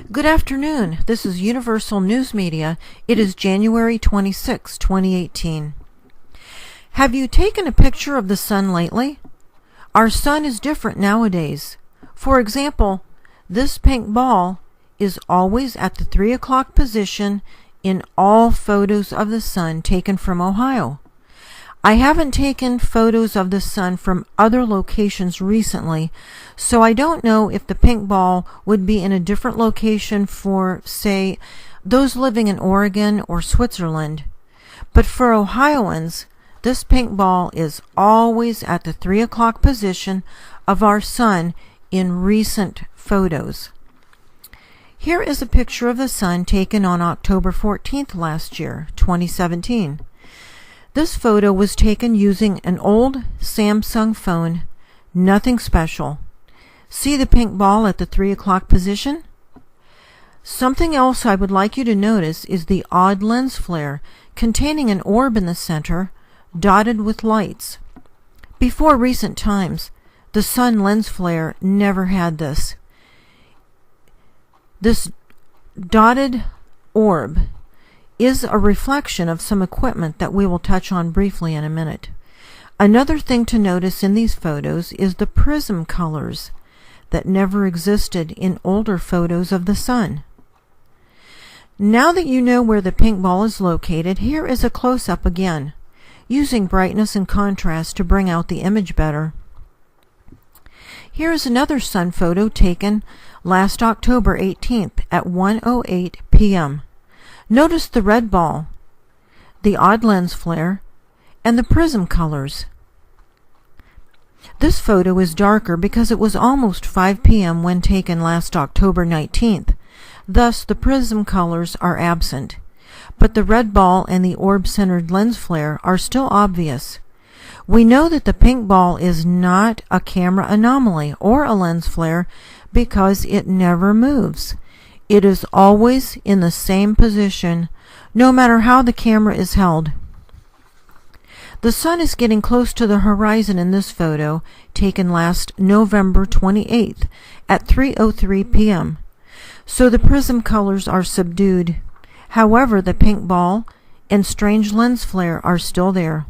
Good afternoon. This is Universal News Media. It is January 26, 2018. Have you taken a picture of the sun lately? Our sun is different nowadays. For example, this pink ball is always at the 3 o'clock position in all photos of the sun taken from Ohio. I haven't taken photos of the sun from other locations recently, so I don't know if the pink ball would be in a different location for, say, those living in Oregon or Switzerland. But for Ohioans, this pink ball is always at the 3 o'clock position of our sun in recent photos. Here is a picture of the sun taken on October 14th last year, 2017. This photo was taken using an old Samsung phone, nothing special. See the pink ball at the 3 o'clock position? Something else I would like you to notice is the odd lens flare containing an orb in the center, dotted with lights. Before recent times, the sun lens flare never had this. This dotted orb is a reflection of some equipment that we will touch on briefly in a minute. Another thing to notice in these photos is the prism colors that never existed in older photos of the sun. Now that you know where the pink ball is located, here is a close-up again, using brightness and contrast to bring out the image better. Here is another sun photo taken last October 18th at 1:08 p.m. Notice the red ball, the odd lens flare, and the prism colors. This photo is darker because it was almost 5 p.m. when taken last October 19th. Thus, the prism colors are absent, but the red ball and the orb-centered lens flare are still obvious. We know that the pink ball is not a camera anomaly or a lens flare because it never moves. It is always in the same position, no matter how the camera is held. The sun is getting close to the horizon in this photo, taken last November 28th at 3:03 p.m. So the prism colors are subdued. However, the pink ball and strange lens flare are still there.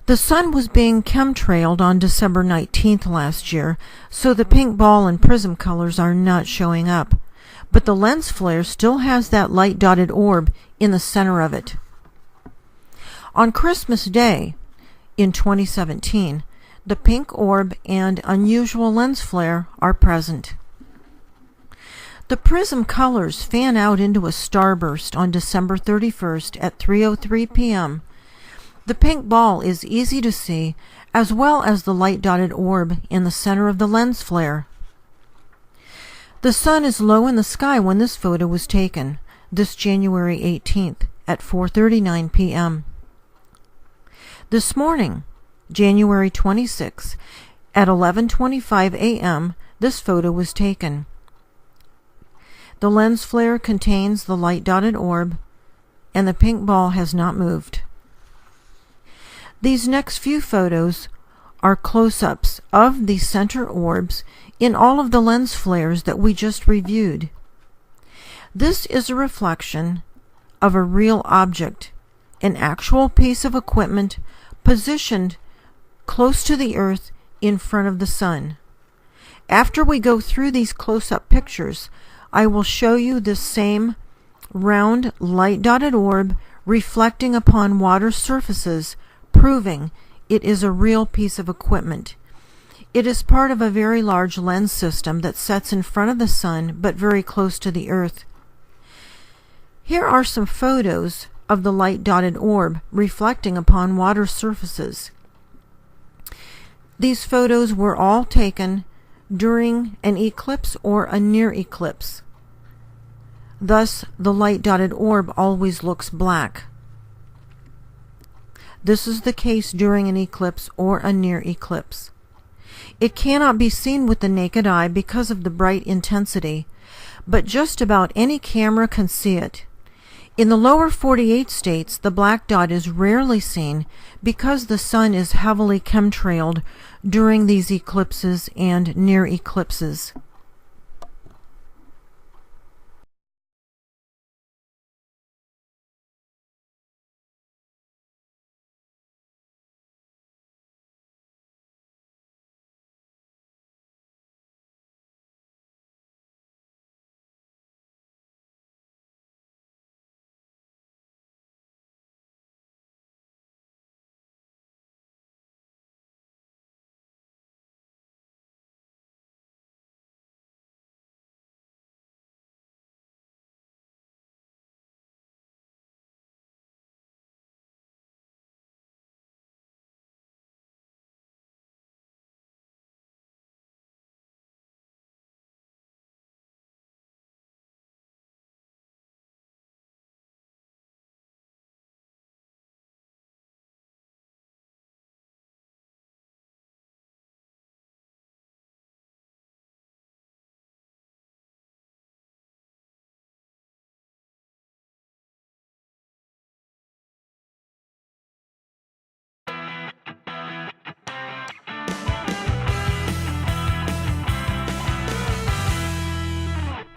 The sun was being chemtrailed on December 19th last year, so the pink ball and prism colors are not showing up. But the lens flare still has that light dotted orb in the center of it. On Christmas Day in 2017, the pink orb and unusual lens flare are present. The prism colors fan out into a starburst on December 31st at 3:03 p.m. The pink ball is easy to see, as well as the light dotted orb in the center of the lens flare. The sun is low in the sky when this photo was taken, this January 18th at 4:39 p.m. This morning, January 26th, at 11:25 a.m., this photo was taken. The lens flare contains the light dotted orb, and the pink ball has not moved. These next few photos are close-ups of the center orbs in all of the lens flares that we just reviewed. This is a reflection of a real object, an actual piece of equipment positioned close to the Earth in front of the sun. After we go through these close-up pictures, I will show you this same round light-dotted orb reflecting upon water surfaces, proving it is a real piece of equipment. It is part of a very large lens system that sets in front of the sun but very close to the Earth. Here are some photos of the light dotted orb reflecting upon water surfaces. These photos were all taken during an eclipse or a near eclipse. Thus, the light dotted orb always looks black. This is the case during an eclipse or a near eclipse. It cannot be seen with the naked eye because of the bright intensity, but just about any camera can see it. In the lower 48 states, the black dot is rarely seen because the sun is heavily chemtrailed during these eclipses and near eclipses.